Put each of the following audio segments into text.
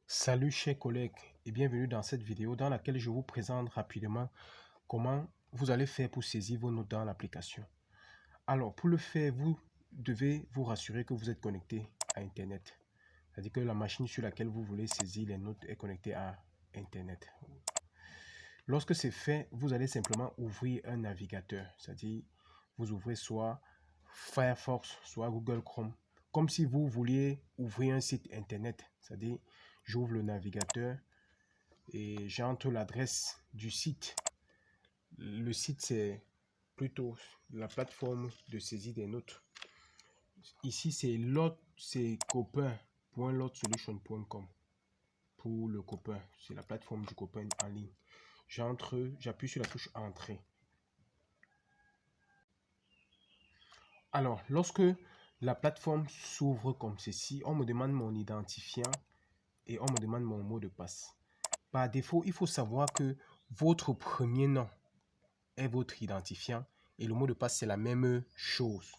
Salut chers collègues et bienvenue dans cette vidéo dans laquelle je vous présente rapidement comment vous allez faire pour saisir vos notes dans l'application. Alors pour le faire, vous devez vous rassurer que vous êtes connecté à Internet. C'est-à-dire que la machine sur laquelle vous voulez saisir les notes est connectée à Internet. Lorsque c'est fait, vous allez simplement ouvrir un navigateur. C'est-à-dire vous ouvrez soit Firefox, soit Google Chrome. Comme si vous vouliez ouvrir un site Internet. C'est-à-dire j'ouvre le navigateur et j'entre l'adresse du site. Le site, c'est plutôt la plateforme de saisie des notes. Ici, c'est copain.lotsolution.com pour le copain. C'est la plateforme du copain en ligne. J'appuie sur la touche Entrée. Alors, lorsque la plateforme s'ouvre comme ceci, on me demande mon identifiant et on me demande mon mot de passe. Par défaut, il faut savoir que votre premier nom est votre identifiant et le mot de passe c'est la même chose.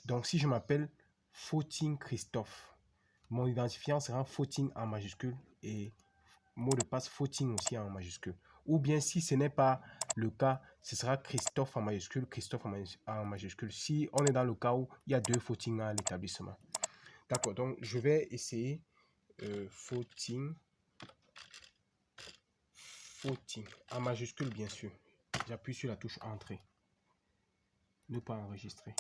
Donc si je m'appelle Fauting Christophe, mon identifiant sera Fauting en majuscule et mot de passe Fauting aussi en majuscule. Ou bien si ce n'est pas le cas, ce sera Christophe en majuscule, Christophe en majuscule. Si on est dans le cas où il y a deux Fauting à l'établissement. D'accord, donc je vais essayer Fauting en majuscule bien sûr. J'appuie sur la touche Entrée. Ne pas enregistrer.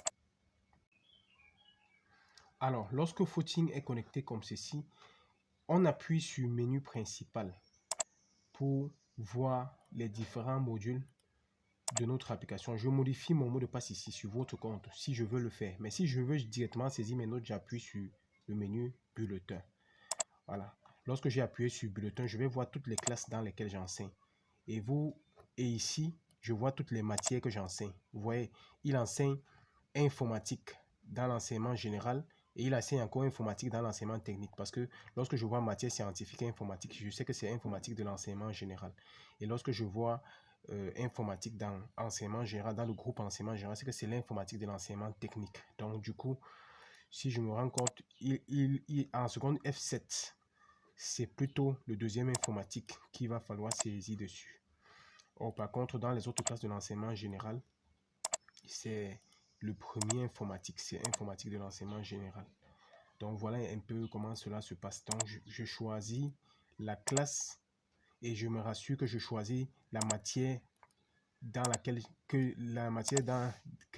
Alors, lorsque Fauting est connecté comme ceci, on appuie sur menu principal pour voir les différents modules de notre application. Je modifie mon mot de passe ici sur votre compte si je veux le faire. Mais si je veux directement saisir mes notes, j'appuie sur le menu bulletin. Voilà. Lorsque j'ai appuyé sur bulletin, je vais voir toutes les classes dans lesquelles j'enseigne. Et ici, je vois toutes les matières que j'enseigne. Vous voyez, il enseigne informatique dans l'enseignement général et il enseigne encore informatique dans l'enseignement technique parce que lorsque je vois matière scientifique et informatique, je sais que c'est informatique de l'enseignement général. Et lorsque je vois informatique dans enseignement général, dans le groupe enseignement général, c'est que c'est l'informatique de l'enseignement technique. Donc du coup, si je me rends compte, en seconde F7, c'est plutôt le deuxième informatique qu'il va falloir saisir dessus. Or, par contre, dans les autres classes de l'enseignement général, c'est le premier informatique, c'est informatique de l'enseignement général. Donc voilà un peu comment cela se passe. Donc je choisis la classe et je me rassure que je choisis la matière dans laquelle que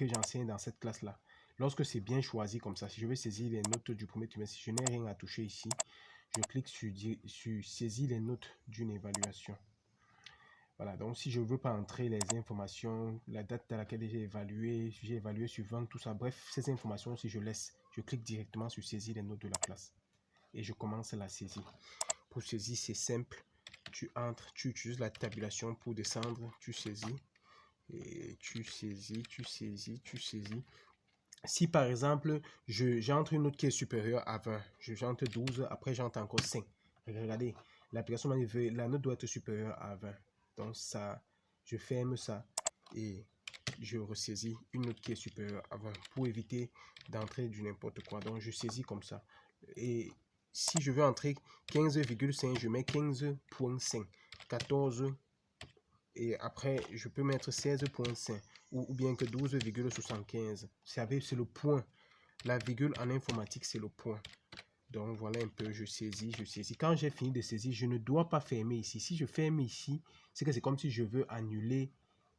j'enseigne dans cette classe là. Lorsque c'est bien choisi comme ça, si je veux saisir les notes du premier trimestre, si je n'ai rien à toucher ici, je clique sur saisir les notes d'une évaluation. Voilà, donc si je ne veux pas entrer les informations, la date à laquelle j'ai évalué suivant tout ça, bref, ces informations, si je laisse, je clique directement sur saisir les notes de la classe et je commence la saisie. Pour saisir, c'est simple, tu entres, tu utilises la tabulation pour descendre, tu saisis et tu saisis. Si par exemple, j'entre une note qui est supérieure à 20, j'entre 12, après j'entre encore 5. Regardez, l'application m'a dit la note doit être supérieure à 20. Donc ça, je ferme ça et je ressaisis une note qui est supérieure à 20 pour éviter d'entrer du n'importe quoi. Donc je saisis comme ça. Et si je veux entrer 15,5, je mets 15,5, 14 et après je peux mettre 16,5 ou bien que 12,75. Vous savez, c'est le point. La virgule en informatique, c'est le point. Donc voilà un peu, je saisis. Quand j'ai fini de saisir, je ne dois pas fermer ici. Si je ferme ici, c'est que c'est comme si je veux annuler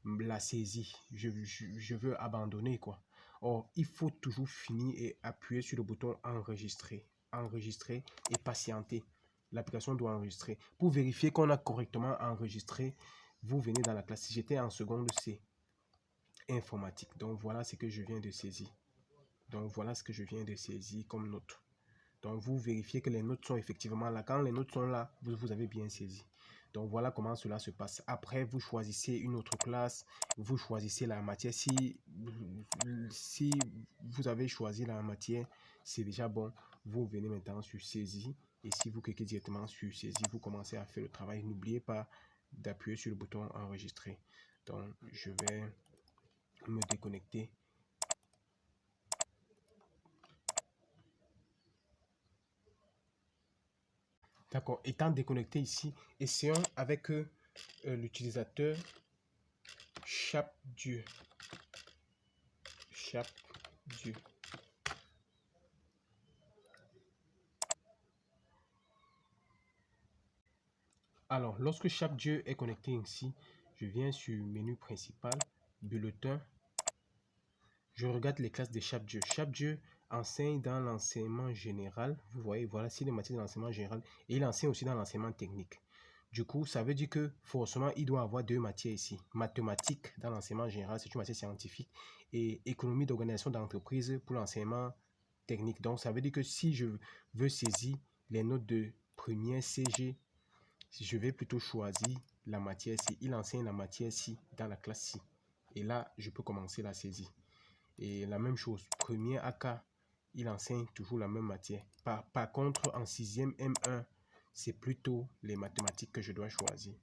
la saisie. Je veux abandonner quoi. Or, il faut toujours finir et appuyer sur le bouton enregistrer. Enregistrer et patienter. L'application doit enregistrer. Pour vérifier qu'on a correctement enregistré, vous venez dans la classe. Si j'étais en seconde C, informatique. Donc voilà ce que je viens de saisir. Donc voilà ce que je viens de saisir comme note. Donc vous vérifiez que les notes sont effectivement là. Quand les notes sont là, vous avez bien saisi. Donc voilà comment cela se passe. Après, vous choisissez une autre classe, vous choisissez la matière. Si vous avez choisi la matière, c'est déjà bon. Vous venez maintenant sur saisie. Et si vous cliquez directement sur saisie, vous commencez à faire le travail. N'oubliez pas d'appuyer sur le bouton enregistrer. Donc, je vais me déconnecter. D'accord, étant déconnecté ici, essayons avec l'utilisateur Chapdieu. Chapdieu. Alors, lorsque Chapdieu est connecté ici, je viens sur menu principal, bulletin. Je regarde les classes de Chapdieu. Chapdieu enseigne dans l'enseignement général. Vous voyez, voilà, c'est les matières de l'enseignement général. Et il enseigne aussi dans l'enseignement technique. Du coup, ça veut dire que forcément, il doit avoir deux matières ici. Mathématiques dans l'enseignement général, c'est une matière scientifique. Et économie d'organisation d'entreprise pour l'enseignement technique. Donc, ça veut dire que si je veux saisir les notes de première CG, je vais plutôt choisir la matière ci. Il enseigne la matière ci dans la classe ci. Et là, je peux commencer la saisie. Et la même chose, premier AK, il enseigne toujours la même matière. Par contre, en 6e M1, c'est plutôt les mathématiques que je dois choisir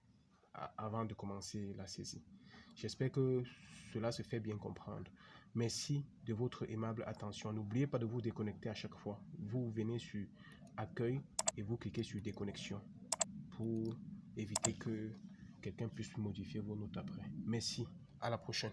avant de commencer la saisie. J'espère que cela se fait bien comprendre. Merci de votre aimable attention. N'oubliez pas de vous déconnecter à chaque fois. Vous venez sur Accueil et vous cliquez sur Déconnexion pour éviter que quelqu'un puisse modifier vos notes après. Merci. À la prochaine.